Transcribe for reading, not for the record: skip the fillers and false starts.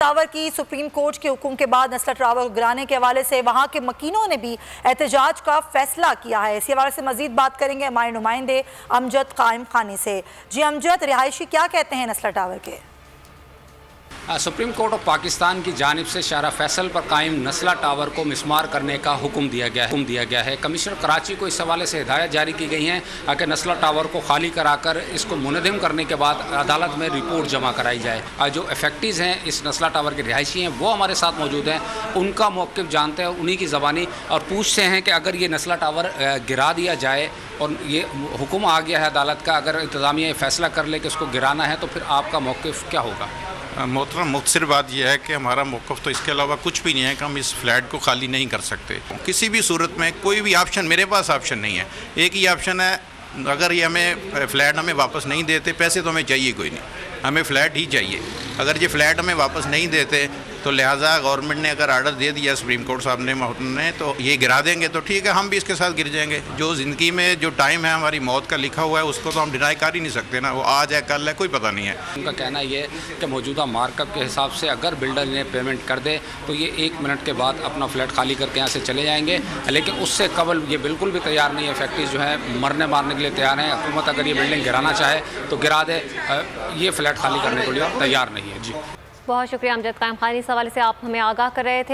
Tower کی supreme court کے حکم کے بعد نسلا ٹاور کو گرانے کے حوالے سے وہاں کے مکینوں نے بھی احتجاج کا فیصلہ کیا ہے. اسی حوالے سے مزید بات کریں گے ہمارے نمائندے امجد قائم خانی سے. جی امجد، رہائشی کیا کہتے ہیں نسلا ٹاور کے؟ سپریم کورٹ آف پاکستان کی جانب سے شارع فیصل پر قائم نسلا ٹاور کو مسمار کرنے کا حکم دیا گیا ہے. کمشنر کراچی کو اس حوالے سے ہدایت جاری کی گئی ہیں کہ نسلا ٹاور کو خالی کرا کر اس کو منہدم کرنے کے بعد عدالت میں رپورٹ جمع کرائی جائے. جو افیکٹیز ہیں اس نسلا ٹاور کے رہائشی ہیں وہ ہمارے ساتھ موجود ہیں. ان کا موقف جانتے ہیں انہی کی زبانی اور پوچھتے ہیں کہ اگر یہ نسلا ٹاور گرا دیا جائے اور یہ حکم آ گیا ہے عدالت کا، اگر انتظامیہ فیصلہ کر لے کہ اس کو گرانا ہے تو پھر آپ کا موقف کیا ہوگا؟ محترم، مختصر بات یہ ہے کہ ہمارا موقف تو اس کے علاوہ کچھ بھی نہیں ہے کہ ہم اس فلیٹ کو خالی نہیں کر سکتے. کسی بھی صورت میں کوئی بھی آپشن، میرے پاس آپشن نہیں ہے. ایک ہی آپشن ہے، اگر یہ ہمیں فلیٹ ہمیں واپس نہیں دیتے، پیسے تو ہمیں چاہیے کوئی نہیں، ہمیں فلیٹ ہی چاہیے. اگر یہ فلیٹ ہمیں واپس نہیں دیتے تو لہٰذا گورنمنٹ نے اگر آرڈر دے دیا سپریم کورٹ صاحب نے تو یہ گرا دیں گے تو ٹھیک ہے، ہم بھی اس کے ساتھ گر جائیں گے. جو زندگی میں جو ٹائم ہے ہماری موت کا لکھا ہوا ہے اس کو تو ہم ڈینائی کر ہی نہیں سکتے نا. وہ آج ہے کل ہے کوئی پتہ نہیں ہے. ان کا کہنا یہ ہے کہ موجودہ مارک اپ کے حساب سے اگر بلڈر انہیں پیمنٹ کر دے تو یہ 1 منٹ کے بعد اپنا فلیٹ خالی کر کے یہاں سے چلے جائیں گے. لیکن اس سے قبل یہ بالکل بھی تیار نہیں ہے. فیکٹریز جو ہیں مرنے مارنے کے لیے تیار ہیں. حکومت اگر یہ بلڈنگ گرانا چاہے تو گرا دے، یہ فلیٹ خالی کرنے کے لیے تیار نہیں ہے. جی بہت شکریہ امجد قائم خانی. اس حوالے سے آپ ہمیں آگاہ کر رہے تھے.